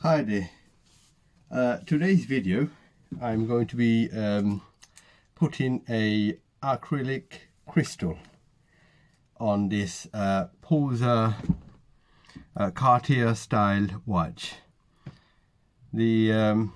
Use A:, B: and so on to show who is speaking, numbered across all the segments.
A: Hi there. Today's video I'm going to be putting a acrylic crystal on this Posa Cartier style watch. The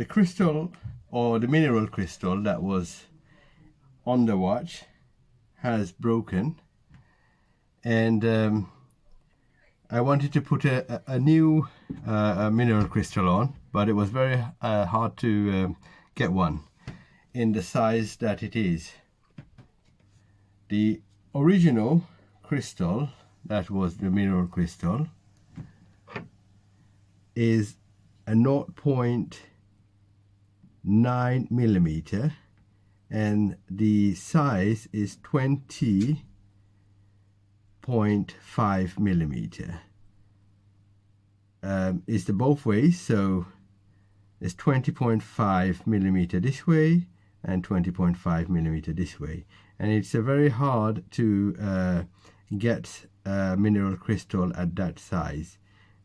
A: crystal, or the mineral crystal that was on the watch, has broken, and I wanted to put a new mineral crystal on, but it was very hard to get one in the size that it is. The original crystal, that was the mineral crystal, is a 0.9 millimeter, and the size is 20.5 millimeter. It's the both ways, so it's 20.5 millimeter this way and 20.5 millimeter this way, and it's very hard to get a mineral crystal at that size.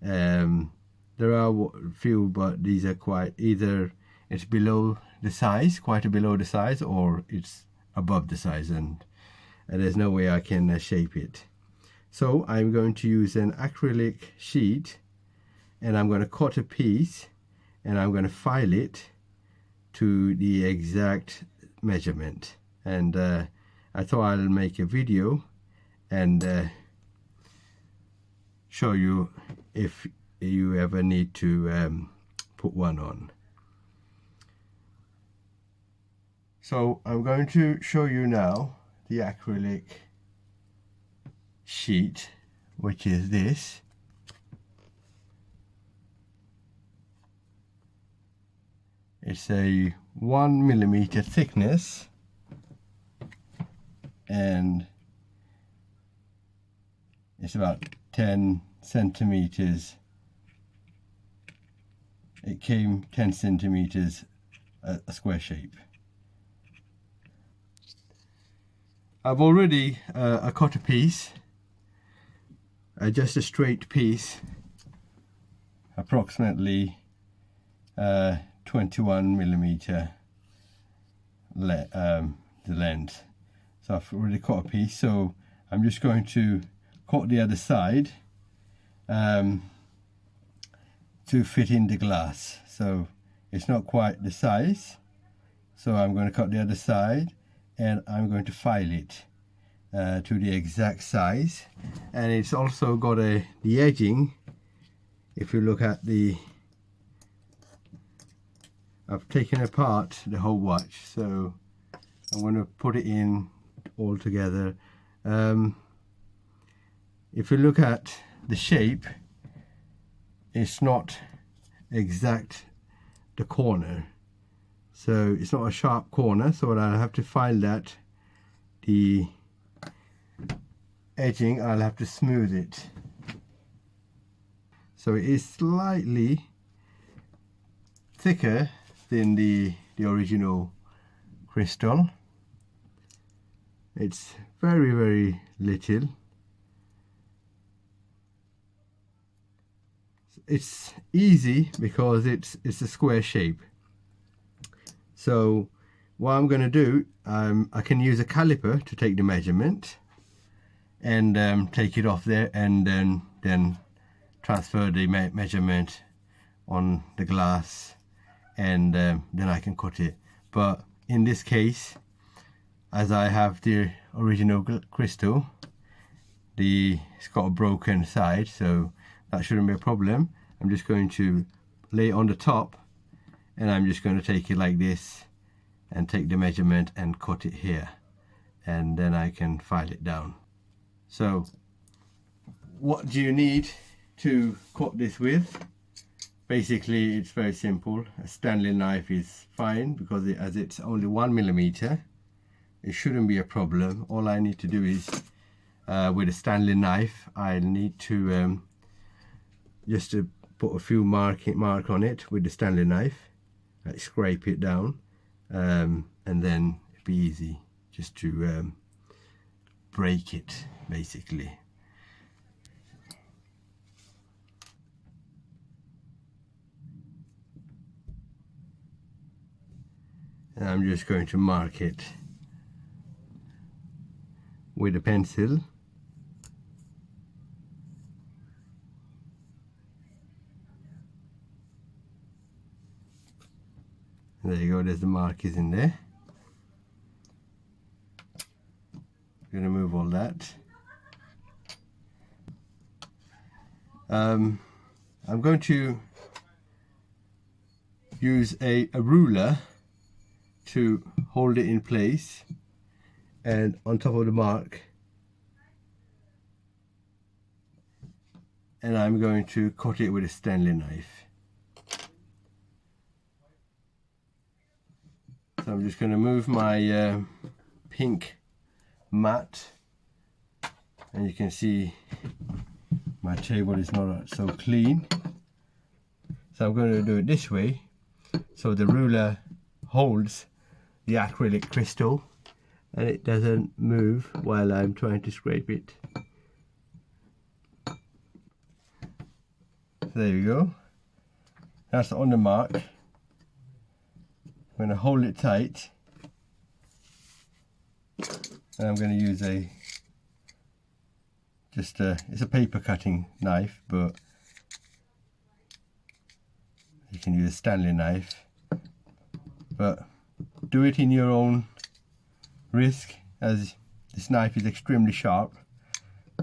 A: There are a few, but these are quite, either it's below the size, quite below the size, or it's above the size, and there's no way I can shape it. So I'm going to use an acrylic sheet, and I'm going to cut a piece, and I'm going to file it to the exact measurement. And I thought I'll make a video and show you if you ever need to put one on. So I'm going to show you now the acrylic sheet, which is this. It's a 1 millimeter thickness, and it's about 10 centimeters. It came 10 centimeters a square shape. I've already cut a piece, just a straight piece, approximately 21 millimeter the length. So I've already cut a piece, so I'm just going to cut the other side to fit in the glass. So it's not quite the size, so I'm going to cut the other side, and I'm going to file it to the exact size. And it's also got the edging. If you look at I've taken apart the whole watch, so I'm going to put it in all together. If you look at the shape, it's not exact the corner, so it's not a sharp corner, so I'll have to file that. The edging, I'll have to smooth it, so it is slightly thicker than the original crystal. It's very little. It's easy because it's a square shape. So what I'm going to do, I can use a caliper to take the measurement and take it off there, and then transfer the measurement on the glass, and then I can cut it. But in this case, as I have the original crystal, it's got a broken side, so that shouldn't be a problem. I'm just going to lay it on the top, and I'm just going to take it like this and take the measurement and cut it here, and then I can file it down. So what do you need to cut this with? Basically, it's very simple. A Stanley knife is fine, because as it's only 1 millimeter, it shouldn't be a problem. All I need to do is, with a Stanley knife, I need to just to put a few mark on it with the Stanley knife, like scrape it down, and then it'd be easy just to break it, basically. And I'm just going to mark it with a pencil. There you go, there's the markers in there. I'm going to move all that. I'm going to use a ruler to hold it in place, and on top of the mark, and I'm going to cut it with a Stanley knife. So I'm just going to move my pink mat, and you can see my table is not so clean, so I'm going to do it this way so the ruler holds the acrylic crystal and it doesn't move while I'm trying to scrape it. There you go, that's on the mark. I'm going to hold it tight, and I'm going to use it's a paper cutting knife, but you can use a Stanley knife, but do it in your own risk, as this knife is extremely sharp,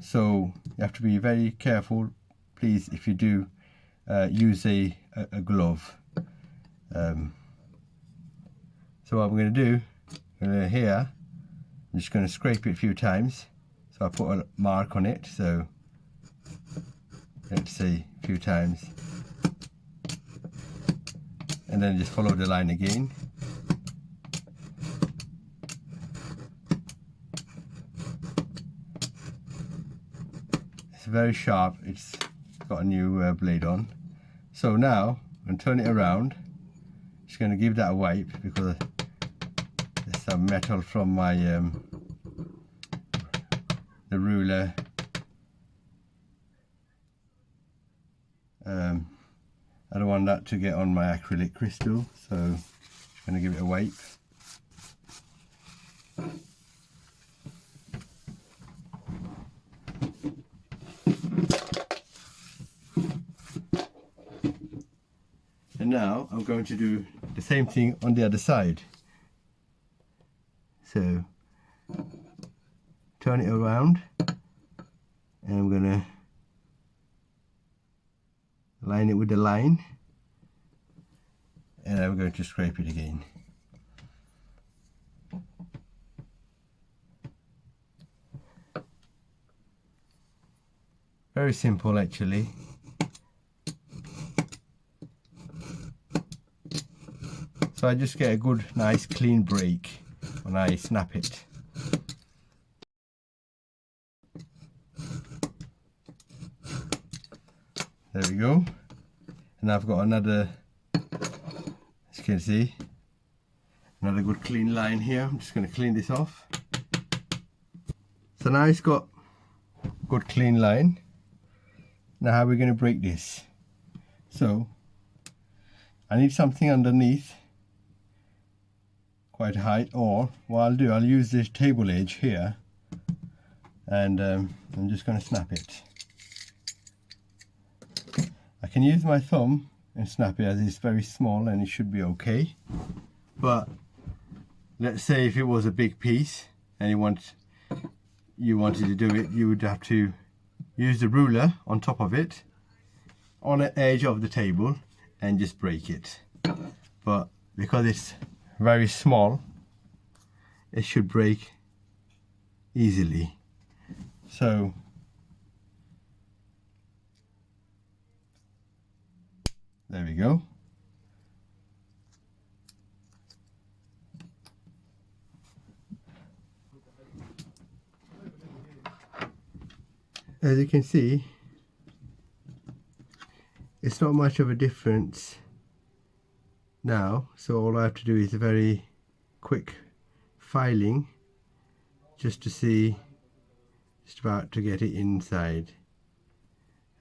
A: so you have to be very careful. Please, if you do, use a glove. So what I'm going to do, here, I'm just going to scrape it a few times. So I put a mark on it, so let's see, a few times, and then just follow the line again. It's very sharp, it's got a new blade on. So now I'm going to turn it around. Just going to give that a wipe because there's some metal from my the ruler. I don't want that to get on my acrylic crystal, so I'm going to give it a wipe. And now I'm going to do the same thing on the other side. So turn it around, and I'm going to line it with the line, and I'm going to scrape it again. Very simple actually. So I just get a good nice clean break when I snap it. There we go. And I've got another, as you can see, another good clean line here. I'm just going to clean this off. So now it's got good clean line. Now how are we going to break this? So I need something underneath quite high, or what I'll do, I'll use this table edge here, and I'm just going to snap it. I can use my thumb and snap it, as it's very small and it should be okay. But let's say if it was a big piece and you wanted to do it, you would have to use the ruler on top of it on the edge of the table and just break it. But because it's very small, it should break easily. So there we go. As you can see, it's not much of a difference now, so all I have to do is a very quick filing just to see, just about to get it inside.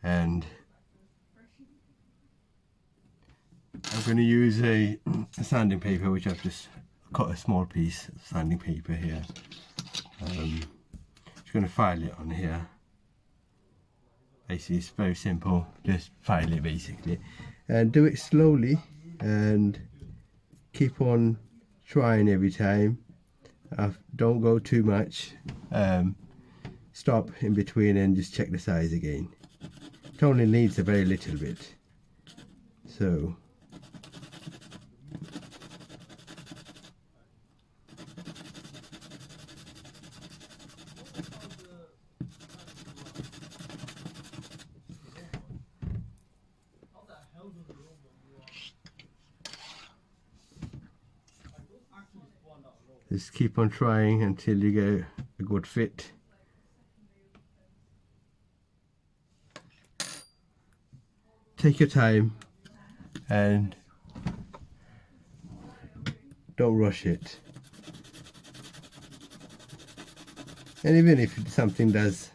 A: And I'm going to use a sanding paper, which I've just cut a small piece of sanding paper here. Just going to file it on here. Basically, it's very simple. Just file it basically, and do it slowly, and keep on trying every time. Don't go too much. Stop in between and just check the size again. It only needs a very little bit. So just keep on trying until you get a good fit. Take your time and don't rush it. And even if something does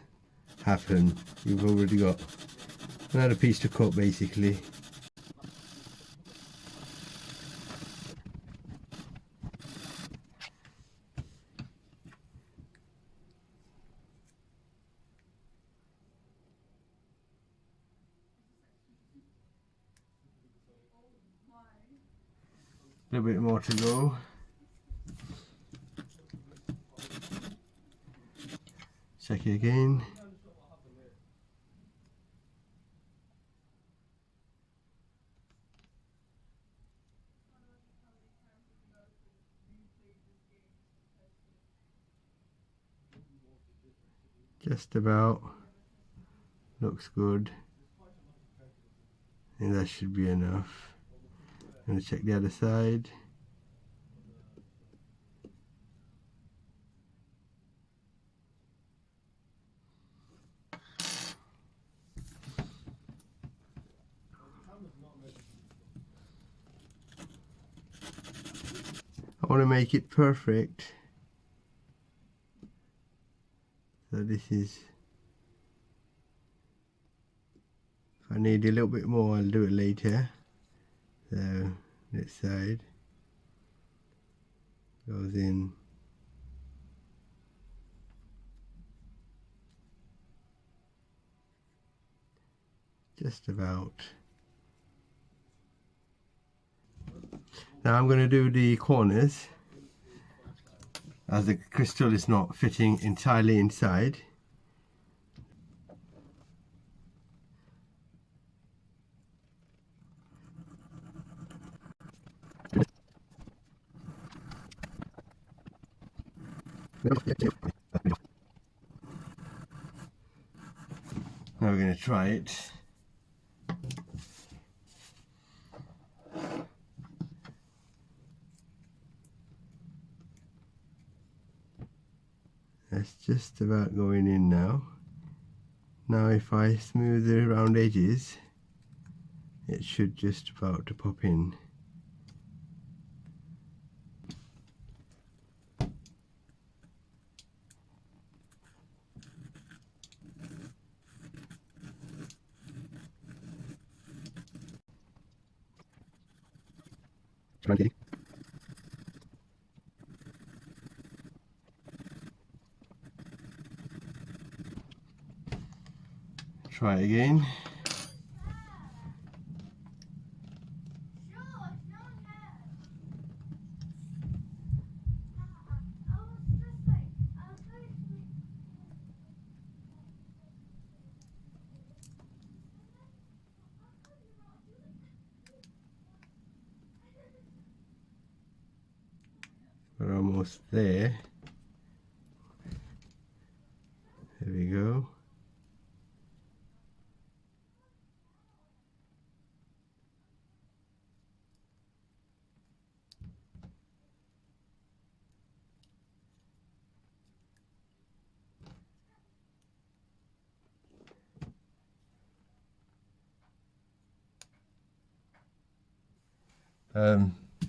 A: happen, you've already got another piece to cut basically. A little bit more to go. Check it again. Just about. Looks good. I think that should be enough. I'm going to check the other side. I want to make it perfect. So this is, if I need a little bit more, I'll do it later. So this side goes in. Just about. Now I'm going to do the corners, as the crystal is not fitting entirely inside. Now we're going to try it. That's just about going in now. Now if I smooth the round edges, it should just about to pop in. Try again. We're almost there. There we go.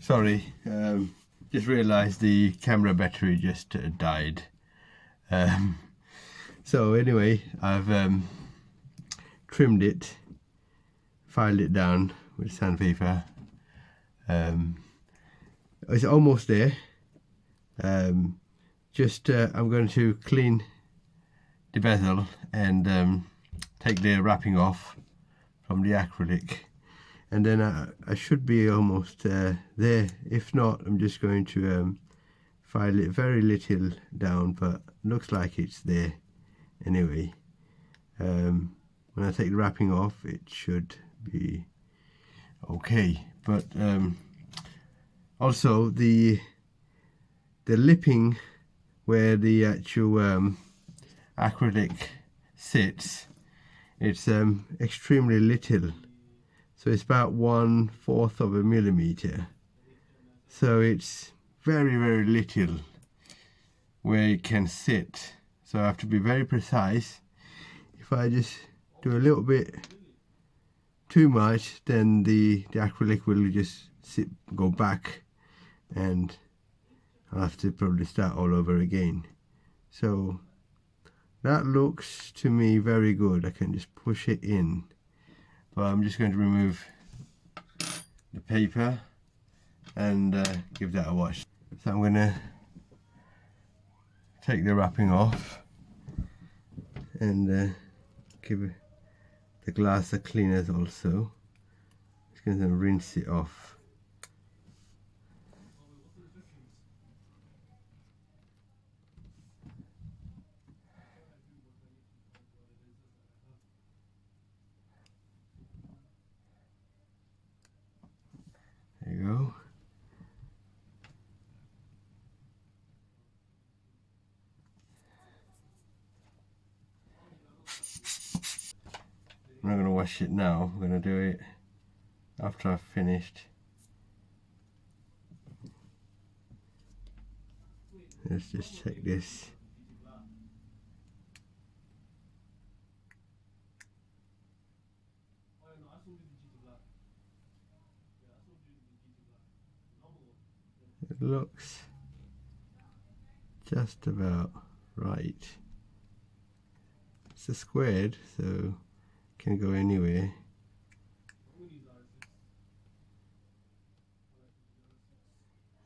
A: Sorry, just realized the camera battery just died. So anyway, I've trimmed it, filed it down with sandpaper. It's almost there. I'm going to clean the bezel and take the wrapping off from the acrylic, and then I should be almost there. If not, I'm just going to file it very little down, but looks like it's there anyway. When I take the wrapping off, it should be okay. But also the lipping where the actual acrylic sits, it's extremely little, so it's about 1/4 of a millimeter, so it's very little where it can sit, so I have to be very precise. If I just do a little bit too much, then the acrylic will just go back, and I'll have to probably start all over again. So that looks to me very good. I can just push it in, but I'm just going to remove the paper and give that a wash. So I'm going to take the wrapping off and give the glass a cleaners also. Just going to rinse it off. There you go. I'm not going to wash it now. I'm going to do it after I've finished. Let's just check this. It looks just about right. It's a squared, so it can go anywhere.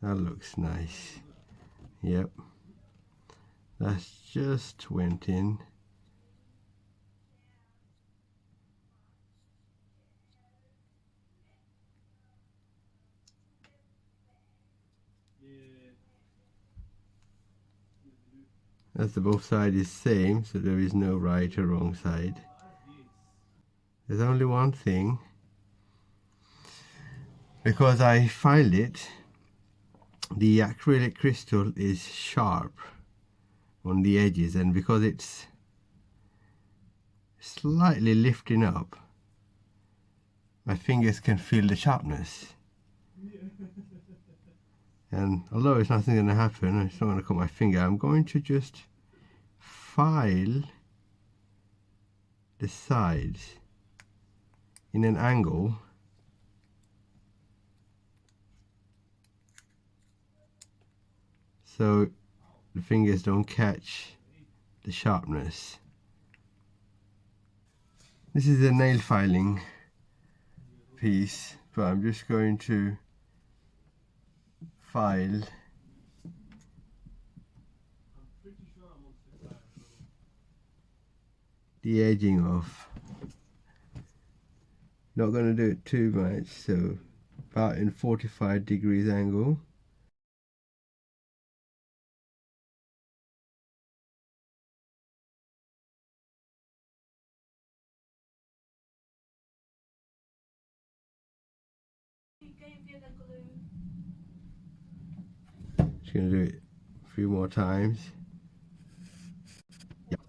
A: That looks nice. Yep. That's just went in. As the both sides is same, so there is no right or wrong side. There's only one thing. Because I filed it, the acrylic crystal is sharp on the edges, and because it's slightly lifting up, my fingers can feel the sharpness. And although it's nothing going to happen, I'm not going to cut my finger, I'm going to just file the sides in an angle so the fingers don't catch the sharpness. This is a nail filing piece, but I'm just going to file the edging off. Not going to do it too much, so about in 45 degrees angle. Just going to do it a few more times. Yep.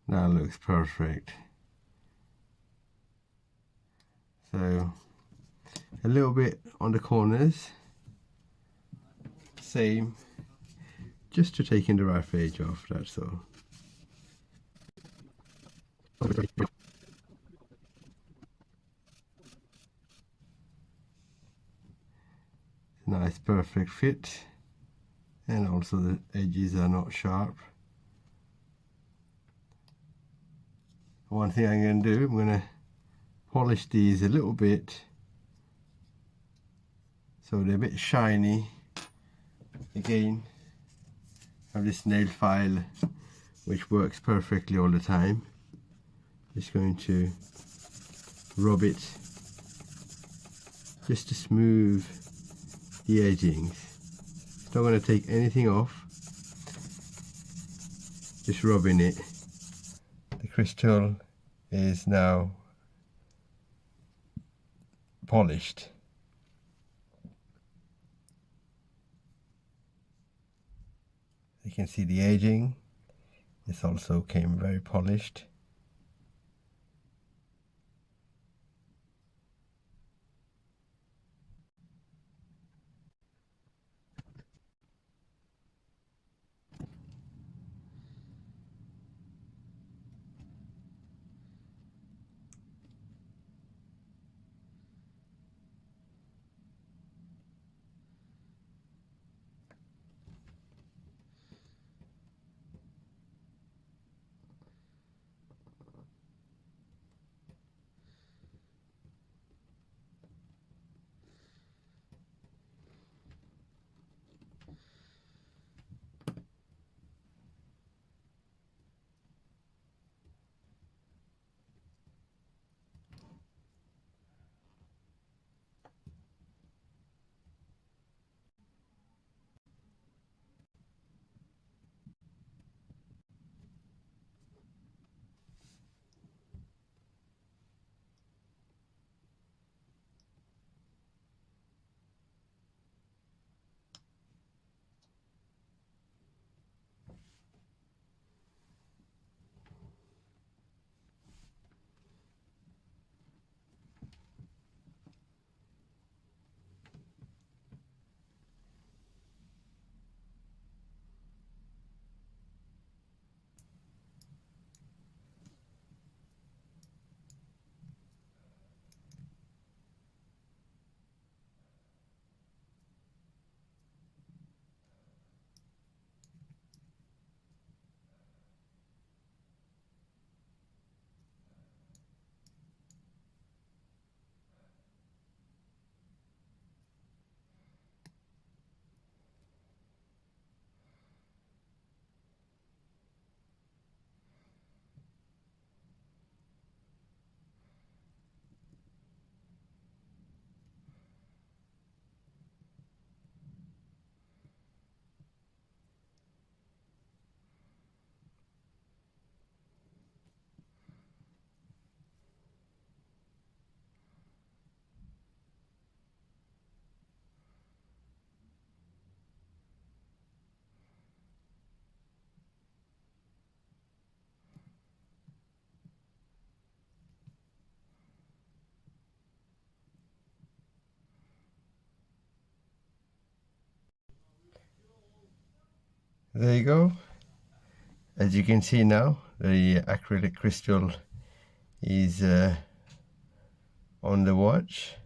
A: That looks perfect. So a little bit on the corners, same, just to taking the rough edge off, that's all. Nice perfect fit, and also the edges are not sharp. One thing I'm going to do, I'm going to polish these a little bit so they're a bit shiny. Again, I have this nail file which works perfectly all the time. Just going to rub it just to smooth the edgings. It's not going to take anything off, just rubbing it. The crystal is now polished. You can see the aging. This also came very polished. There you go. As you can see now, the acrylic crystal is on the watch.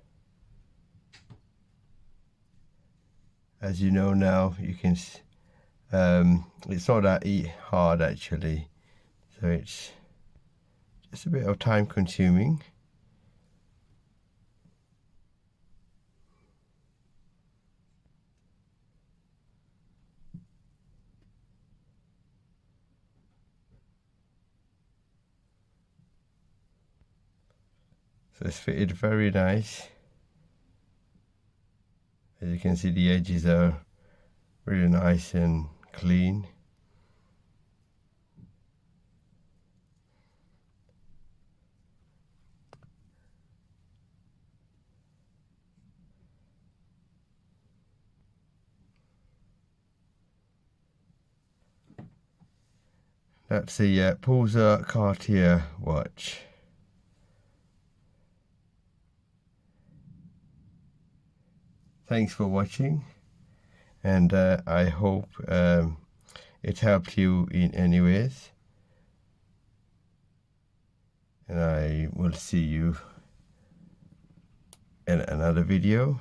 A: As you know now, you can it's not that hard actually, so it's just a bit of time consuming. So it's fitted very nice. As you can see, the edges are really nice and clean. That's the Pulsar Cartier watch. Thanks for watching, and I hope it helped you in any ways, and I will see you in another video.